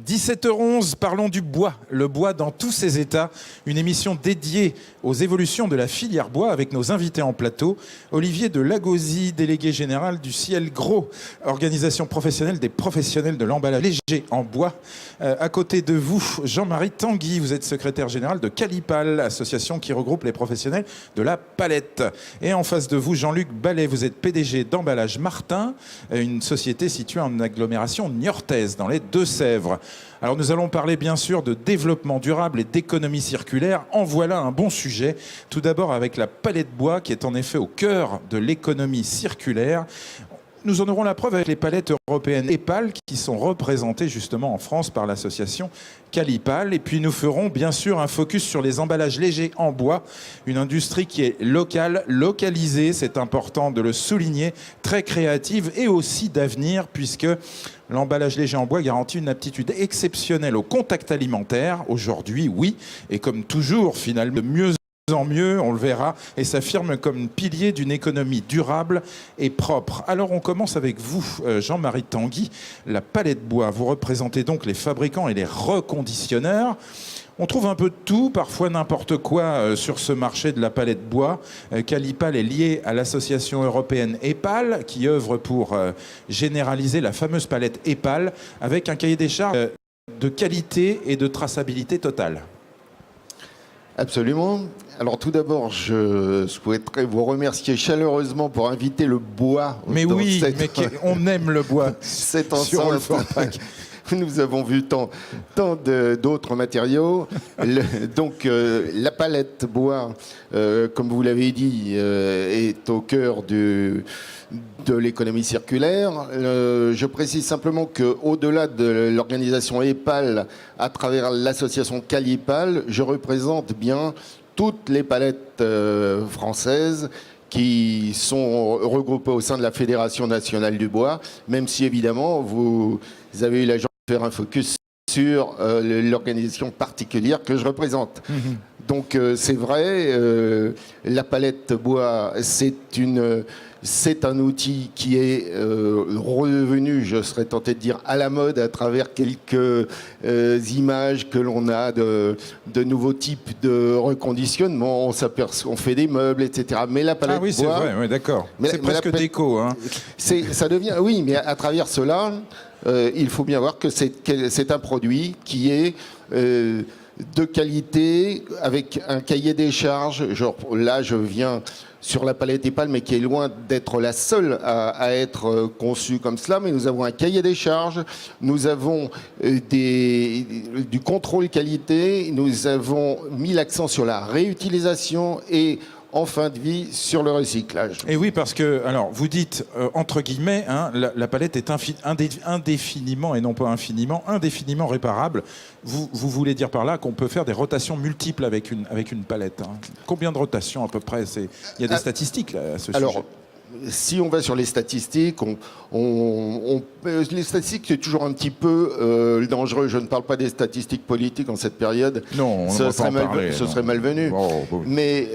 17h11, parlons du bois, le bois dans tous ses états, une émission dédiée aux évolutions de la filière bois avec nos invités en plateau. Olivier de Lagauzy, délégué général du Ciel Gros, organisation professionnelle des professionnels de l'emballage léger en bois. À côté de vous, Jean-Marie Tanguy, vous êtes secrétaire général de Calipal, association qui regroupe les professionnels de la palette. Et en face de vous, Jean-Luc Ballet, vous êtes PDG d'Emballage Martin, une société située en agglomération niortaise dans les Deux-Sèvres. Alors nous allons parler bien sûr de développement durable et d'économie circulaire. En voilà un bon sujet. Tout d'abord avec la palette bois qui est en effet au cœur de l'économie circulaire. Nous en aurons la preuve avec les palettes européennes EPAL qui sont représentées justement en France par l'association Calipal. Et puis nous ferons bien sûr un focus sur les emballages légers en bois, une industrie qui est locale, localisée, c'est important de le souligner, très créative et aussi d'avenir puisque l'emballage léger en bois garantit une aptitude exceptionnelle au contact alimentaire. Aujourd'hui, oui, et comme toujours finalement de mieux en mieux, on le verra, et s'affirme comme pilier d'une économie durable et propre. Alors on commence avec vous, Jean-Marie Tanguy, la palette bois. Vous représentez donc les fabricants et les reconditionneurs. On trouve un peu de tout, parfois n'importe quoi sur ce marché de la palette bois. Calipal est lié à l'association européenne EPAL qui œuvre pour généraliser la fameuse palette EPAL avec un cahier des charges de qualité et de traçabilité totale. Absolument. Alors tout d'abord, je souhaiterais vous remercier chaleureusement pour inviter le bois. Mais oui, mais on aime le bois cette sur enceinte. le Forpac. Nous avons vu tant d'autres matériaux. La palette bois, comme vous l'avez dit, est au cœur de l'économie circulaire. Je précise simplement qu'au-delà de l'organisation EPAL, à travers l'association Calipal, je représente bien toutes les palettes françaises qui sont regroupées au sein de la Fédération nationale du bois, même si évidemment vous avez eu la chance de faire un focus sur l'organisation particulière que je représente. Donc c'est vrai, la palette bois, c'est un outil qui est revenu, je serais tenté de dire, à la mode à travers quelques images que l'on a de nouveaux types de reconditionnement. On fait des meubles, etc. Mais la palette bois... Ah oui, c'est vrai, oui, d'accord. C'est presque déco. Hein. Ça devient... Oui, mais à travers cela, il faut bien voir que c'est un produit qui est... de qualité, avec un cahier des charges. Genre, là, je viens sur la palette EPAL, mais qui est loin d'être la seule à être conçue comme cela. Mais nous avons un cahier des charges, nous avons du contrôle qualité, nous avons mis l'accent sur la réutilisation et en fin de vie sur le recyclage. Et oui, parce que, alors, vous dites, entre guillemets, hein, la palette est indéfiniment, et non pas infiniment, indéfiniment réparable. Vous voulez dire par là qu'on peut faire des rotations multiples avec une palette, hein. Combien de rotations à peu près? Il y a des statistiques là, à ce sujet. Si on va sur les statistiques, les statistiques c'est toujours un petit peu dangereux. Je ne parle pas des statistiques politiques en cette période. Non, ce serait malvenu. Mais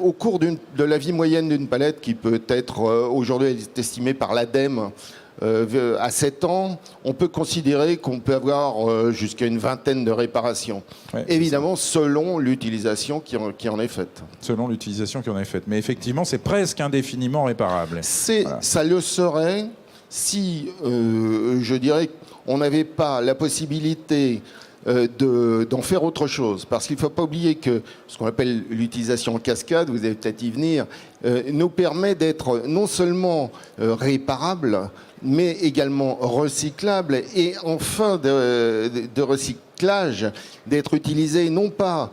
au cours de la vie moyenne d'une palette, qui peut être aujourd'hui estimée par l'ADEME à 7 ans, on peut considérer qu'on peut avoir jusqu'à une vingtaine de réparations. Ouais, évidemment, selon l'utilisation qui en est faite. Selon l'utilisation qui en est faite. Mais effectivement, c'est presque indéfiniment réparable. Voilà. Ça le serait si, je dirais, on n'avait pas la possibilité d'en faire autre chose. Parce qu'il ne faut pas oublier que ce qu'on appelle l'utilisation en cascade, vous allez peut-être y venir, nous permet d'être non seulement réparable, mais également recyclable et en fin de recyclage, d'être utilisé non pas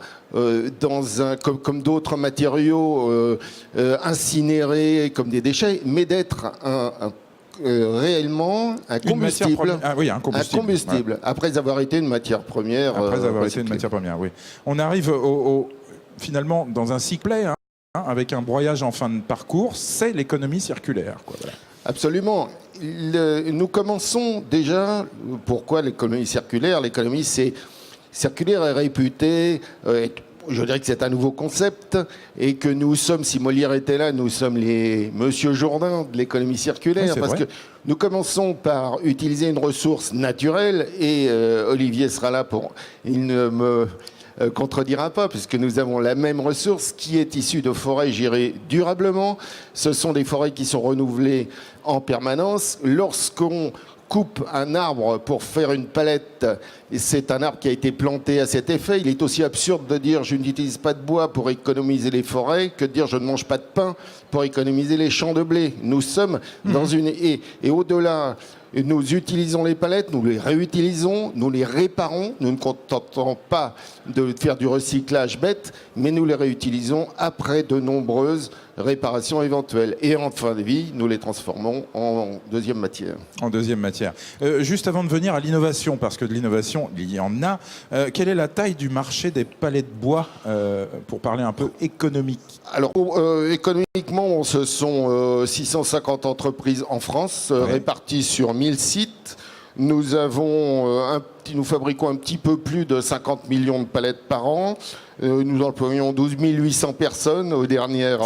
comme d'autres matériaux incinérés comme des déchets, mais d'être réellement un combustible. Ah oui, un combustible. Un combustible, ouais. Après avoir été une matière première. Après avoir été une matière première, oui. On arrive finalement dans un cycle, hein, avec un broyage en fin de parcours, c'est l'économie circulaire, quoi, voilà. Absolument. Nous commençons déjà. Pourquoi l'économie circulaire? L'économie circulaire est réputée je dirais que c'est un nouveau concept et que nous sommes, si Molière était là, nous sommes les Monsieur Jourdain de l'économie circulaire, Oui, parce vrai. que nous commençons par utiliser une ressource naturelle et Olivier sera là pour... Il ne me contredira pas, puisque nous avons la même ressource qui est issue de forêts gérées durablement. Ce sont des forêts qui sont renouvelées en permanence. Lorsqu'on coupe un arbre pour faire une palette, et c'est un arbre qui a été planté à cet effet, il est aussi absurde de dire je n'utilise pas de bois pour économiser les forêts que de dire je ne mange pas de pain pour économiser les champs de blé. Nous sommes dans une... Et au-delà, nous utilisons les palettes, nous les réutilisons, nous les réparons. Nous ne contentons pas de faire du recyclage bête, mais nous les réutilisons après de nombreuses réparations éventuelles. Et en fin de vie, nous les transformons en deuxième matière. En deuxième matière. Juste avant de venir à l'innovation, parce que de l'innovation, il y en a, quelle est la taille du marché des palettes de bois, pour parler un peu économique? Alors, économiquement, ce sont 650 entreprises en France, réparties sur 1000 sites. Nous fabriquons un petit peu plus de 50 millions de palettes par an. Nous employons 12 800 personnes aux dernières,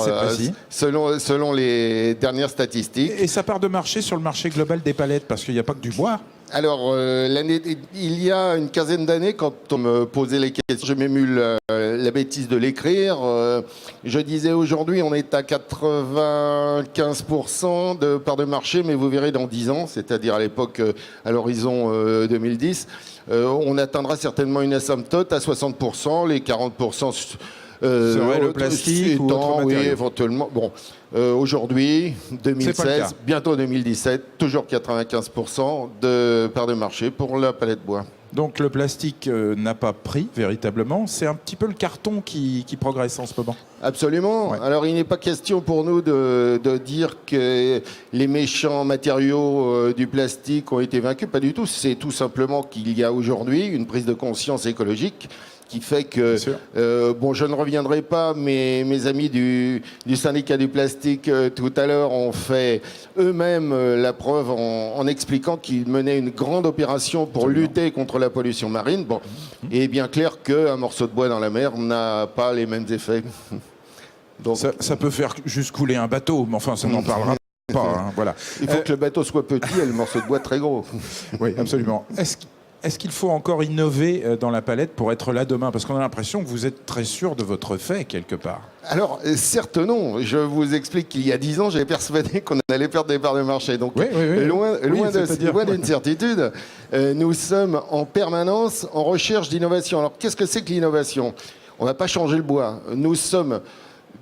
selon les dernières statistiques. Et ça part de marché sur le marché global des palettes, parce qu'il n'y a pas que du bois. Alors, il y a une quinzaine d'années, quand on me posait les questions, je m'émule la bêtise de l'écrire. Je disais aujourd'hui, on est à 95% de part de marché, mais vous verrez dans 10 ans, c'est-à-dire à l'époque, à l'horizon 2010, on atteindra certainement une asymptote à 60%, les 40% serait le plastique ou autre oui, matériau. éventuellement. Bon, aujourd'hui, 2016, bientôt 2017, toujours 95% de part de marché pour la palette bois. Donc le plastique n'a pas pris véritablement. C'est un petit peu le carton qui progresse en ce moment. Absolument. Ouais. Alors il n'est pas question pour nous de dire que les méchants matériaux du plastique ont été vaincus. Pas du tout. C'est tout simplement qu'il y a aujourd'hui une prise de conscience écologique qui fait que, bon, je ne reviendrai pas, mais mes amis du syndicat du plastique tout à l'heure ont fait eux-mêmes la preuve en expliquant qu'ils menaient une grande opération pour lutter contre la pollution marine. Bon, il est bien clair qu'un morceau de bois dans la mer n'a pas les mêmes effets. Donc, ça peut faire juste couler un bateau, mais enfin, ça n'en parlera pas. Hein, voilà. Il faut que le bateau soit petit et le morceau de bois très gros. Oui, absolument. Est-ce qu'il faut encore innover dans la palette pour être là demain? Parce qu'on a l'impression que vous êtes très sûr de votre fait, quelque part. Alors, certes non. Je vous explique qu'il y a 10 ans, j'avais persuadé qu'on allait perdre des parts de marché. Donc, loin d'une certitude, nous sommes en permanence en recherche d'innovation. Alors, qu'est-ce que c'est que l'innovation? On ne va pas changer le bois. Nous sommes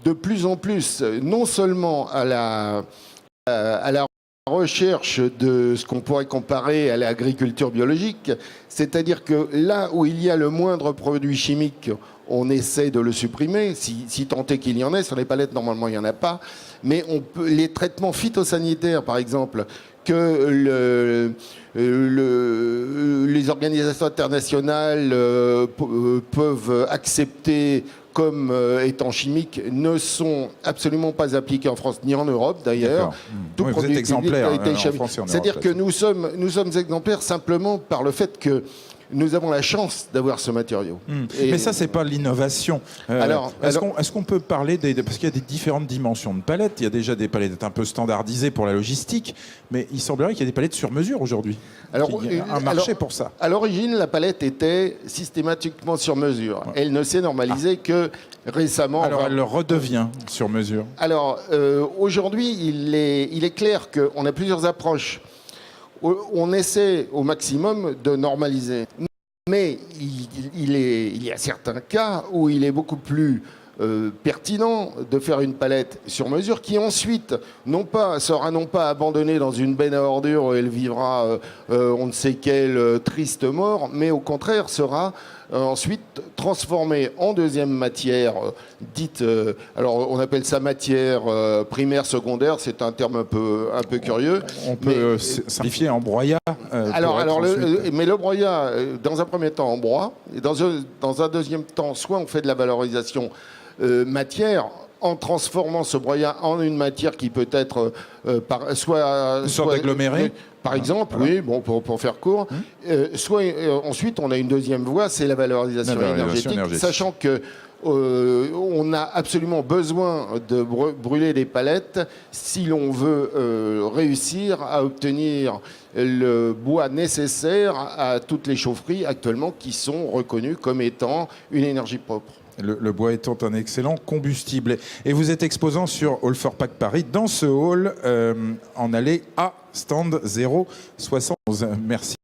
de plus en plus, non seulement à la recherche de ce qu'on pourrait comparer à l'agriculture biologique, c'est-à-dire que là où il y a le moindre produit chimique, on essaie de le supprimer, si tant est qu'il y en ait. Sur les palettes, normalement, il n'y en a pas. Mais les traitements phytosanitaires, par exemple, que les organisations internationales peuvent accepter comme étant chimiques, ne sont absolument pas appliqués en France ni en Europe d'ailleurs. Oui, vous êtes exemplaire en France et en Europe. C'est-à-dire que nous sommes exemplaires simplement par le fait que nous avons la chance d'avoir ce matériau. Mais ça, c'est pas l'innovation. Est-ce qu'on peut parler parce qu'il y a des différentes dimensions de palettes. Il y a déjà des palettes un peu standardisées pour la logistique, mais il semblerait qu'il y ait des palettes sur mesure aujourd'hui. Il y a un marché pour ça. À l'origine, la palette était systématiquement sur mesure. Ouais. Elle ne s'est normalisée que récemment. Alors, elle redevient sur mesure. Alors, aujourd'hui, il est clair qu'on a plusieurs approches. On essaie au maximum de normaliser. Mais il y a certains cas où il est beaucoup plus pertinent de faire une palette sur mesure qui ensuite sera non pas abandonnée dans une benne à ordures où elle vivra on ne sait quelle triste mort, mais au contraire sera ensuite transformée en deuxième matière dite, alors on appelle ça matière primaire, secondaire, c'est un terme un peu curieux. On peut simplifier en broyat. Mais le broyat, dans un premier temps, on broie, et dans un deuxième temps, soit on fait de la valorisation matière, en transformant ce broyat en une matière qui peut être soit aggloméré. Par exemple, voilà. oui, bon, pour faire court. Ensuite, on a une deuxième voie, c'est la valorisation énergétique, sachant que on a absolument besoin de brûler des palettes si l'on veut réussir à obtenir le bois nécessaire à toutes les chaufferies actuellement qui sont reconnues comme étant une énergie propre. Le bois étant un excellent combustible. Et vous êtes exposant sur Hall for Pack Paris, dans ce hall, en allée A, stand 071. Merci.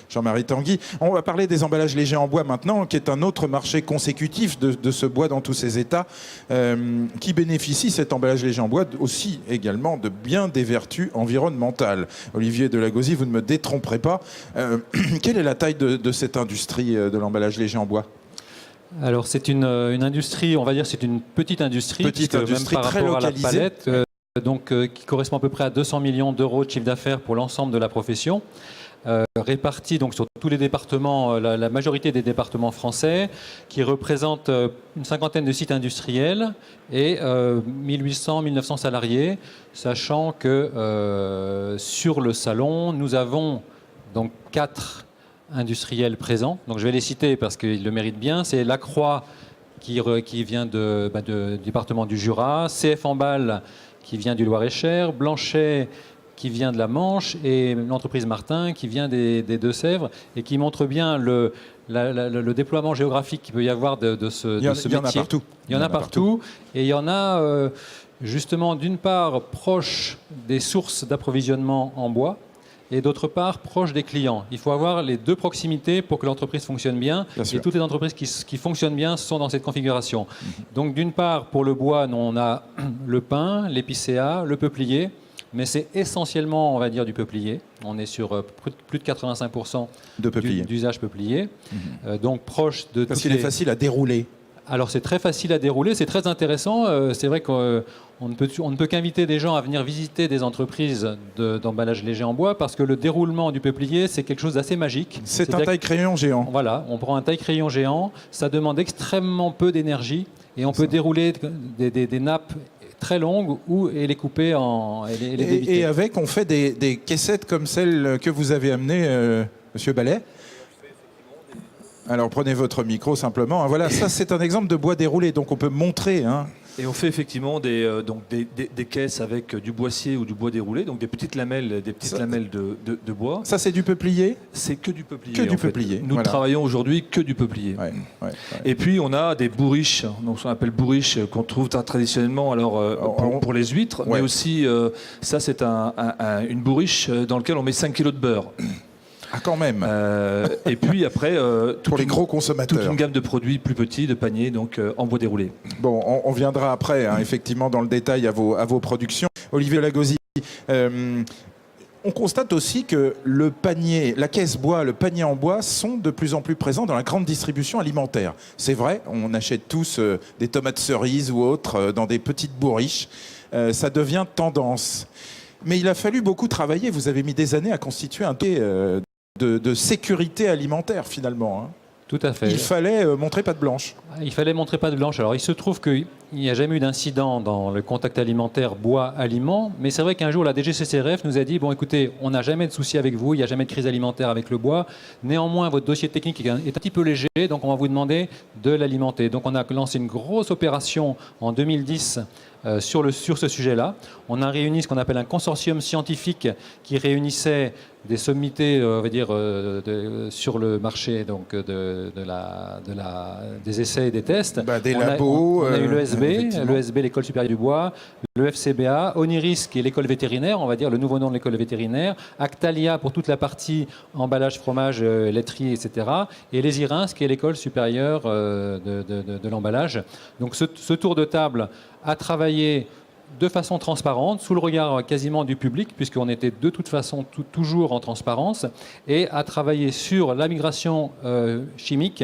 Jean-Marie Tanguy. On va parler des emballages légers en bois maintenant, qui est un autre marché consécutif de ce bois dans tous ses états, qui bénéficie, cet emballage léger en bois, aussi également de bien des vertus environnementales. Olivier Delagozy, vous ne me détromperez pas. Quelle est la taille de cette industrie de l'emballage léger en bois ? Alors c'est une industrie, on va dire c'est une petite industrie, même par très rapport localisée. À la palette, qui correspond à peu près à 200 millions d'euros de chiffre d'affaires pour l'ensemble de la profession. Répartis donc sur tous les départements, la majorité des départements français, qui représentent une cinquantaine de sites industriels et 1800-1900 salariés, sachant que sur le salon, nous avons donc 4 industriels présents. Donc je vais les citer parce qu'ils le méritent bien. C'est Lacroix qui vient du département du Jura, CF Embal qui vient du Loir-et-Cher, Blanchet qui vient de la Manche et l'entreprise Martin qui vient des Deux-Sèvres et qui montre bien le déploiement géographique qu'il peut y avoir de ce métier. Il y en a partout. Il y en a partout. Et il y en a justement d'une part proche des sources d'approvisionnement en bois et d'autre part proche des clients. Il faut avoir les deux proximités pour que l'entreprise fonctionne bien. Et toutes les entreprises qui fonctionnent bien sont dans cette configuration. Donc d'une part, pour le bois, on a le pin, l'épicéa, le peuplier. Mais c'est essentiellement, on va dire, du peuplier. On est sur plus de 85% d'usage peuplier. Donc proche de... Parce qu'il est facile à dérouler. Alors c'est très facile à dérouler, c'est très intéressant. C'est vrai qu'on ne peut qu'inviter des gens à venir visiter des entreprises d'emballage léger en bois parce que le déroulement du peuplier, c'est quelque chose d'assez magique. C'est un taille-crayon géant. Voilà, on prend un taille-crayon géant, ça demande extrêmement peu d'énergie et on peut dérouler des nappes très longues et les couper et les débiter. Et avec, on fait des caissettes comme celle que vous avez amenée, Monsieur Ballet. Alors prenez votre micro simplement. Voilà, ça c'est un exemple de bois déroulé, donc on peut montrer. Et on fait effectivement des caisses avec du boissier ou du bois déroulé, donc des petites lamelles de bois. Ça c'est du peuplier ? C'est que du peuplier. Que du peuplier. Nous travaillons aujourd'hui que du peuplier. Et puis on a des bourriches, donc on appelle bourriches qu'on trouve traditionnellement pour les huîtres, mais aussi ça c'est une bourriche dans laquelle on met 5 kg de beurre. Ah, quand même. Et puis après, pour les gros consommateurs, toute une gamme de produits plus petits, de paniers, donc en bois déroulé. Bon, on viendra après, effectivement, dans le détail à vos productions. Olivier Delagozy, on constate aussi que le panier, la caisse bois, le panier en bois sont de plus en plus présents dans la grande distribution alimentaire. C'est vrai, on achète tous des tomates cerises ou autres dans des petites bourriches. Ça devient tendance. Mais il a fallu beaucoup travailler. Vous avez mis des années à constituer un de sécurité alimentaire, finalement. Tout à fait. Il fallait montrer patte blanche. Il fallait montrer patte blanche. Alors, il se trouve qu'il n'y a jamais eu d'incident dans le contact alimentaire bois-aliment, mais c'est vrai qu'un jour, la DGCCRF nous a dit, bon, écoutez, on n'a jamais de souci avec vous, il n'y a jamais de crise alimentaire avec le bois. Néanmoins, votre dossier technique est un petit peu léger, donc on va vous demander de l'alimenter. Donc, on a lancé une grosse opération en 2010 sur ce sujet-là. On a réuni ce qu'on appelle un consortium scientifique qui réunissait des sommités, on va dire, sur le marché donc des essais et des tests. Des labos. On a eu l'ESB, l'École supérieure du bois, le FCBA, Oniris, qui est l'école vétérinaire, on va dire le nouveau nom de l'école vétérinaire, Actalia pour toute la partie emballage, fromage, laiterie, etc. Et les IRINS, qui est l'école supérieure de l'emballage. Donc ce tour de table a travaillé de façon transparente, sous le regard quasiment du public, puisqu'on était de toute façon toujours en transparence, et a travaillé sur la migration chimique,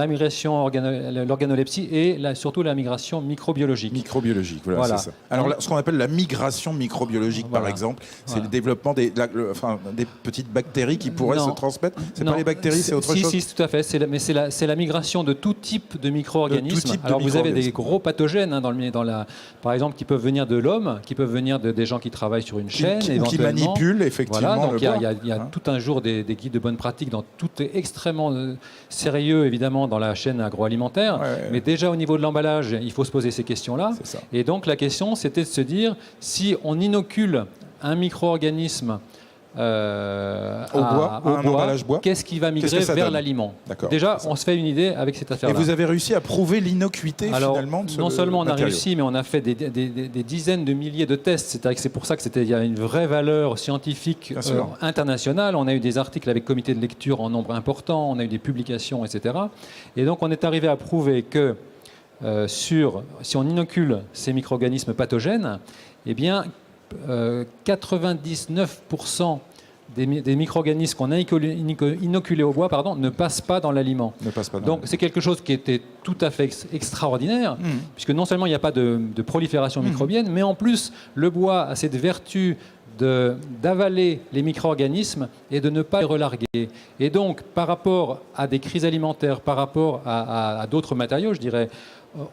l'organolepsie et surtout la migration microbiologique. Microbiologique, voilà. C'est ça. Alors, ce qu'on appelle la migration microbiologique, par exemple, c'est le développement des petites bactéries qui pourraient se transmettre. C'est pas les bactéries, c'est autre chose. Si, tout à fait. C'est la migration de tout type de micro-organismes. Alors, vous avez des gros pathogènes par exemple, qui peuvent venir de l'homme, qui peuvent venir des gens qui travaillent sur une chaîne, qui manipulent effectivement. Voilà, donc il y a tout un jour des guides de bonne pratique. Tout est extrêmement sérieux, évidemment, dans la chaîne agroalimentaire. Mais déjà, au niveau de l'emballage, il faut se poser ces questions-là. Et donc, la question, c'était de se dire, si on inocule un micro-organisme emballage bois, qu'est-ce qui va migrer vers l'aliment? Déjà, on se fait une idée avec cette affaire-là. Et vous avez réussi à prouver l'innocuité finalement de ce non seulement on a matériau. réussi, mais on a fait des dizaines de milliers de tests. C'est pour ça qu'il y a une vraie valeur scientifique internationale. On a eu des articles avec comité de lecture en nombre important, on a eu des publications, etc. Et donc on est arrivé à prouver que si on inocule ces micro-organismes pathogènes, eh bien 99% des micro-organismes qu'on a inoculés au bois ne passent pas dans l'aliment. Donc c'est quelque chose qui était tout à fait extraordinaire, puisque non seulement il n'y a pas de prolifération microbienne, mais en plus le bois a cette vertu d'avaler les micro-organismes et de ne pas les relarguer. Et donc par rapport à des crises alimentaires, par rapport à d'autres matériaux, je dirais,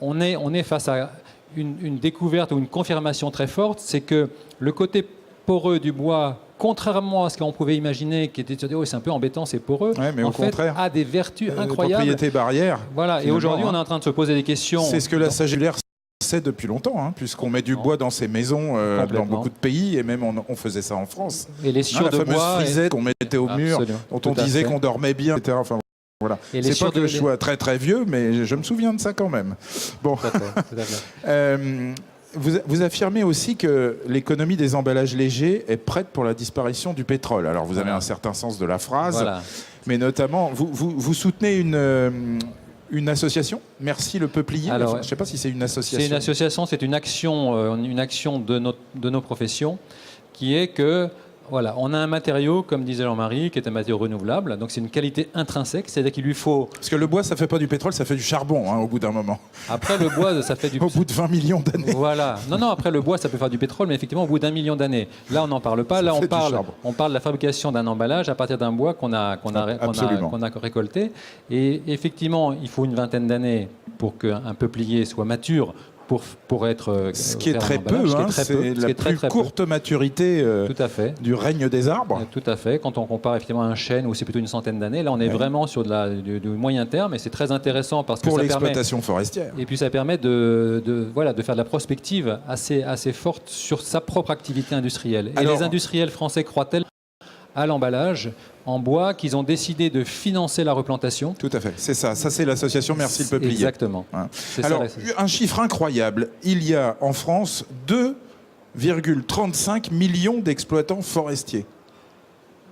on est face à une découverte ou une confirmation très forte, c'est que le côté poreux du bois, contrairement à ce qu'on pouvait imaginer, qui était de se dire c'est un peu embêtant, c'est poreux, mais en au fait, contraire, a des vertus incroyables. Propriétés barrières. Voilà. Et aujourd'hui, on est en train de se poser des questions. C'est ce que la Sagulaire sait depuis longtemps, puisqu'on met du bois dans ses maisons dans beaucoup de pays, et même on faisait ça en France. Et les sciures de bois, la fameuse frisette qu'on mettait au mur, dont on disait qu'on dormait bien, etc. Enfin, voilà. C'est pas que je sois très très vieux, mais je me souviens de ça quand même. Bon. Tout à fait. Vous affirmez aussi que l'économie des emballages légers est prête pour la disparition du pétrole. Alors vous avez un certain sens de la phrase, mais notamment vous soutenez une association, Merci le Peuplier. Alors, je ne sais pas si c'est une association. C'est une association, c'est une action de nos professions, qui est que voilà, on a un matériau, comme disait Jean-Marie, qui est un matériau renouvelable. Donc c'est une qualité intrinsèque, c'est-à-dire qu'il lui faut... Parce que le bois, ça ne fait pas du pétrole, ça fait du charbon au bout d'un moment. Après le bois, ça fait du... Au bout de 20 millions d'années. Voilà. Non, après le bois, ça peut faire du pétrole, mais effectivement, au bout d'1 million d'années. Là, on n'en parle pas. Là, on parle de la fabrication d'un emballage à partir d'un bois qu'on a récolté. Et effectivement, il faut une vingtaine d'années pour qu'un peuplier soit mature, pour être ce qui est très peu, c'est la plus courte maturité du règne des arbres. Tout à fait. Quand on compare effectivement à un chêne où c'est plutôt une centaine d'années, là on est vraiment sur du moyen terme, et c'est très intéressant parce que pour l'exploitation forestière. Et puis ça permet de faire de la prospective assez forte sur sa propre activité industrielle. Et les industriels français croient tellement à l'emballage en bois qu'ils ont décidé de financer la replantation. Tout à fait, c'est ça. Ça, c'est l'association Merci le Peuplier. Exactement. Alors, un chiffre incroyable. Il y a en France 2,35 millions d'exploitants forestiers.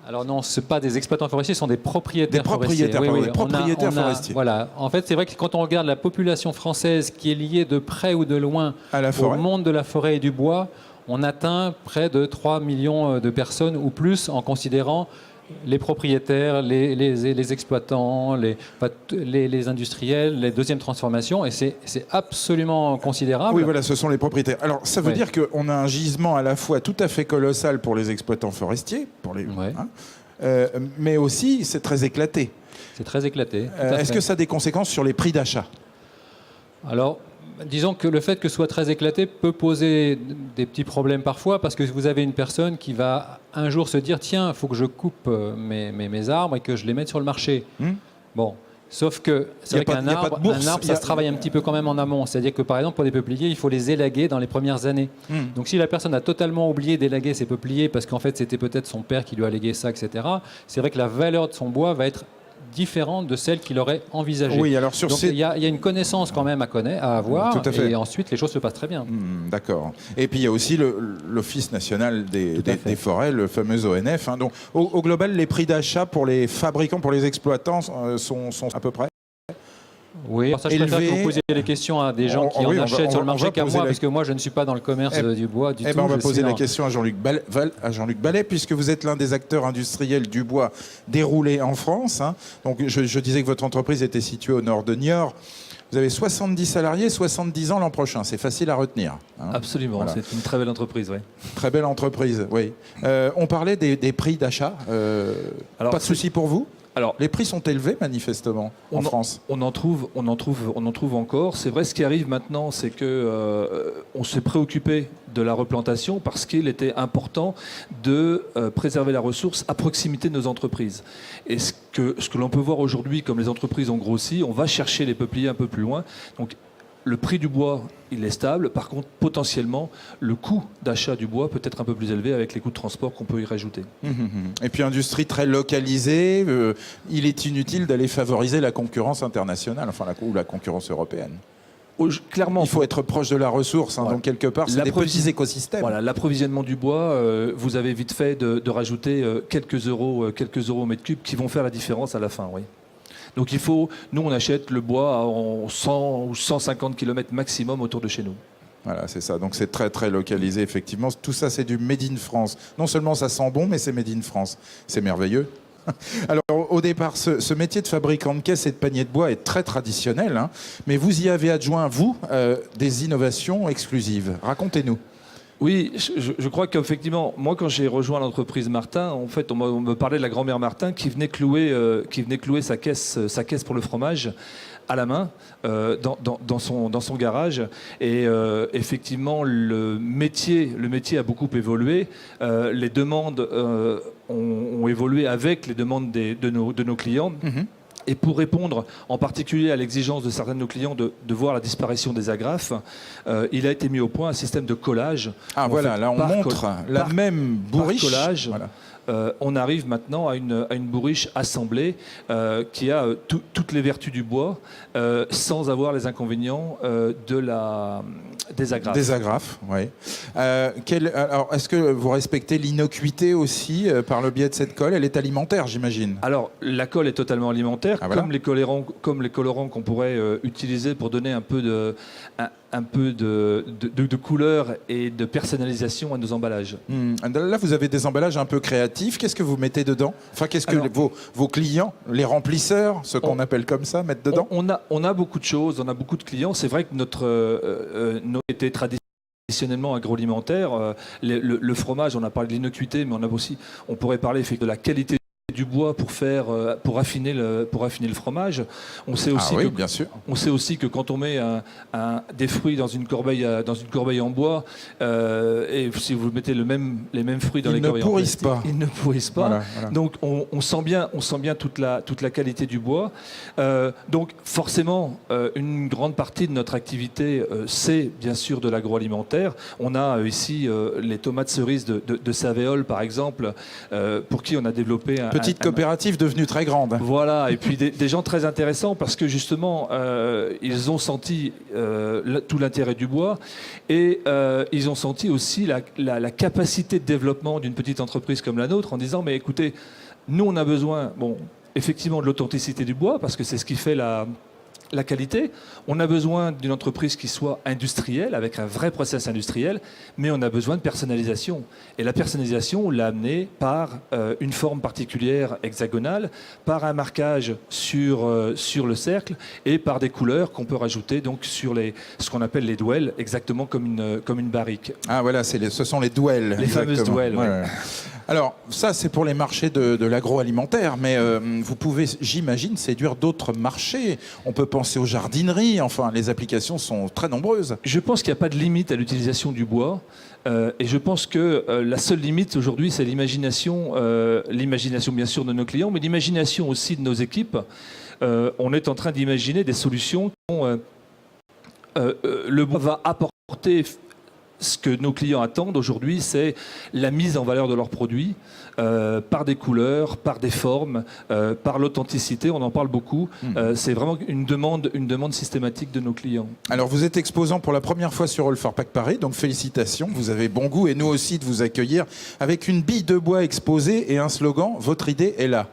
Alors non, ce ne sont pas des exploitants forestiers, ce sont des propriétaires forestiers. Propriétaires forestiers. Voilà. En fait, c'est vrai que quand on regarde la population française qui est liée de près ou de loin au monde de la forêt et du bois, on atteint près de 3 millions de personnes ou plus en considérant les propriétaires, les exploitants, les industriels, les deuxièmes transformations, et c'est absolument considérable. Oui, voilà, ce sont les propriétaires. Alors, ça veut dire qu'on a un gisement à la fois tout à fait colossal pour les exploitants forestiers, mais aussi c'est très éclaté. C'est très éclaté. Est-ce que ça a des conséquences sur les prix d'achat ? Alors, disons que le fait que ce soit très éclaté peut poser des petits problèmes parfois, parce que vous avez une personne qui va un jour se dire tiens, il faut que je coupe mes arbres et que je les mette sur le marché. Bon, sauf que c'est vrai qu'un arbre, ça se travaille un petit peu quand même en amont. C'est-à-dire que par exemple pour des peupliers, il faut les élaguer dans les premières années. Donc si la personne a totalement oublié d'élaguer ses peupliers parce qu'en fait c'était peut-être son père qui lui a légué ça, etc., c'est vrai que la valeur de son bois va être différente de celle qu'il aurait envisagée. Oui, alors il y a une connaissance quand même à avoir, tout à fait. Et ensuite les choses se passent très bien. D'accord. Et puis il y a aussi l'Office national des forêts, le fameux ONF. Donc au global, les prix d'achat pour les fabricants, pour les exploitants sont à peu près. Oui, alors ça, je préfère que vous posiez les questions à des gens qui en achètent sur le marché qu'à moi, parce que moi, je ne suis pas dans le commerce du bois du tout. On va poser la question à Jean-Luc Ballet, puisque vous êtes l'un des acteurs industriels du bois déroulé en France. Hein. Donc, je disais que votre entreprise était située au nord de Niort. Vous avez 70 salariés, 70 ans l'an prochain. C'est facile à retenir. Hein. Absolument, voilà. C'est une très belle entreprise, oui. Très belle entreprise, oui. On parlait des prix d'achat. Pas de souci pour vous ? Alors, les prix sont élevés manifestement en France. On en trouve encore. C'est vrai, ce qui arrive maintenant, c'est que on s'est préoccupé de la replantation parce qu'il était important de préserver la ressource à proximité de nos entreprises. Et ce que l'on peut voir aujourd'hui, comme les entreprises ont grossi, on va chercher les peupliers un peu plus loin. Donc, le prix du bois, il est stable. Par contre, potentiellement, le coût d'achat du bois peut être un peu plus élevé avec les coûts de transport qu'on peut y rajouter. Et puis, industrie très localisée, il est inutile d'aller favoriser la concurrence internationale, enfin la concurrence européenne. Clairement, il faut être proche de la ressource, hein, donc quelque part, c'est des petits écosystèmes. Voilà, l'approvisionnement du bois, vous avez vite fait de rajouter quelques euros au mètre cube qui vont faire la différence à la fin, oui. Donc nous on achète le bois en 100 ou 150 km maximum autour de chez nous. Voilà, c'est ça. Donc c'est très très localisé, effectivement. Tout ça, c'est du Made in France. Non seulement ça sent bon, mais c'est Made in France. C'est merveilleux. Alors au départ, ce métier de fabricant de caisses et de paniers de bois est très traditionnel, hein, mais vous y avez adjoint, vous, des innovations exclusives. Racontez-nous. Oui, je crois qu'effectivement, moi quand j'ai rejoint l'entreprise Martin, en fait, on me parlait de la grand-mère Martin qui venait clouer sa caisse pour le fromage à la main dans son garage. Et effectivement, le métier a beaucoup évolué. Les demandes ont évolué avec les demandes de nos clients. Et pour répondre en particulier à l'exigence de certains de nos clients de voir la disparition des agrafes, il a été mis au point un système de collage. Ah voilà, là on montre la même bourriche. Collage. Voilà. On arrive maintenant à une bourriche assemblée qui a toutes les vertus du bois sans avoir les inconvénients des agrafes. Des agrafes, oui. Alors, est-ce que vous respectez l'innocuité aussi par le biais de cette colle? Elle est alimentaire, j'imagine. Alors, la colle est totalement alimentaire, voilà. comme les colorants qu'on pourrait utiliser pour donner un peu de couleur et de personnalisation à nos emballages. Là, vous avez des emballages un peu créatifs. Qu'est-ce que vous mettez dedans? Enfin, qu'est-ce que vos clients, les remplisseurs, ce qu'on appelle comme ça, mettent dedans? On a beaucoup de choses, on a beaucoup de clients. C'est vrai que notre était traditionnellement agroalimentaire. Le fromage, on a parlé de l'innocuité, mais on pourrait parler de la qualité du bois pour affiner le fromage. On sait aussi bien sûr. On sait aussi que quand on met des fruits dans une corbeille en bois, et si vous mettez les mêmes fruits dans les corbeilles en plastique, ils ne pourrissent pas. Voilà. Donc on sent bien toute la qualité du bois. Donc forcément, une grande partie de notre activité, c'est bien sûr de l'agroalimentaire. On a ici les tomates cerises de Savéole, par exemple, pour qui on a développé petite coopérative devenue très grande. Voilà, et puis des gens très intéressants parce que justement, ils ont senti tout l'intérêt du bois et ils ont senti aussi la capacité de développement d'une petite entreprise comme la nôtre en disant, mais écoutez, nous on a besoin, effectivement de l'authenticité du bois parce que c'est ce qui fait la qualité. On a besoin d'une entreprise qui soit industrielle, avec un vrai process industriel, mais on a besoin de personnalisation. Et la personnalisation, on l'a amenée par une forme particulière hexagonale, par un marquage sur le cercle et par des couleurs qu'on peut rajouter donc sur ce qu'on appelle les douelles, exactement comme une barrique. Ah voilà, ce sont les douelles. Les fameuses douelles. Ouais. Alors, ça, c'est pour les marchés de l'agroalimentaire, mais vous pouvez, j'imagine, séduire d'autres marchés. On peut penser aux jardineries, enfin, les applications sont très nombreuses. Je pense qu'il n'y a pas de limite à l'utilisation du bois. Et je pense que la seule limite aujourd'hui, c'est l'imagination bien sûr de nos clients, mais l'imagination aussi de nos équipes. On est en train d'imaginer des solutions dont le bois va apporter. Ce que nos clients attendent aujourd'hui, c'est la mise en valeur de leurs produits par des couleurs, par des formes, par l'authenticité. On en parle beaucoup. C'est vraiment une demande systématique de nos clients. Alors, vous êtes exposant pour la première fois sur All4Pack Paris, donc félicitations. Vous avez bon goût et nous aussi de vous accueillir avec une bille de bois exposée et un slogan « Votre idée est là ».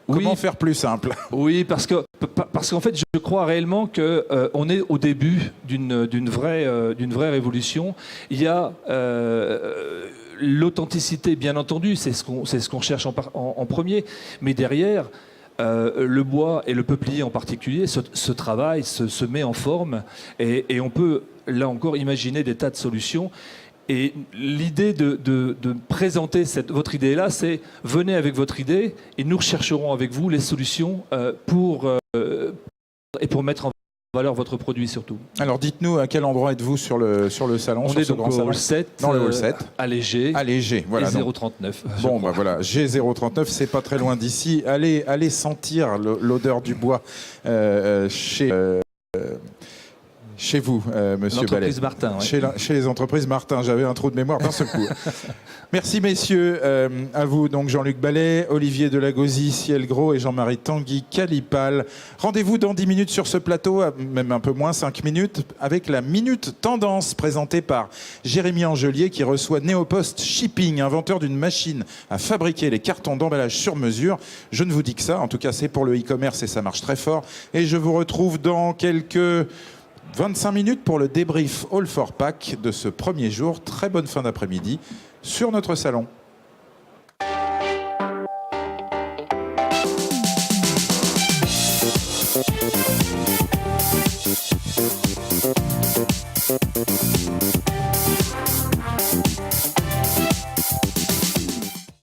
Comment faire plus simple? Oui, parce qu'en fait, je crois réellement qu'on est au début d'une vraie révolution. Il y a l'authenticité, bien entendu, c'est ce qu'on cherche en premier, mais derrière, le bois et le peuplier en particulier se travaillent, se met en forme, et on peut, là encore, imaginer des tas de solutions. Et l'idée de présenter votre idée-là, c'est venez avec votre idée et nous rechercherons avec vous les solutions pour mettre en valeur votre produit surtout. Alors dites-nous à quel endroit êtes-vous sur le salon? On est donc au hall 7, dans le hall 7. Allégé, voilà. Et 039. Bon, bah voilà, G039, c'est pas très loin d'ici. Allez sentir l'odeur du bois chez vous, monsieur Ballet. L'entreprise Martin. Ouais. Chez les entreprises Martin, j'avais un trou de mémoire d'un seul coup. Merci messieurs, à vous donc Jean-Luc Ballet, Olivier Delagozie, Ciel Gros et Jean-Marie Tanguy Calipal. Rendez-vous dans 10 minutes sur ce plateau, même un peu moins, 5 minutes, avec la Minute Tendance présentée par Jérémy Angelier qui reçoit Neopost Shipping, inventeur d'une machine à fabriquer les cartons d'emballage sur mesure. Je ne vous dis que ça, en tout cas c'est pour le e-commerce et ça marche très fort. Et je vous retrouve dans quelques 25 minutes pour le débrief All for Pack de ce premier jour. Très bonne fin d'après-midi sur notre salon.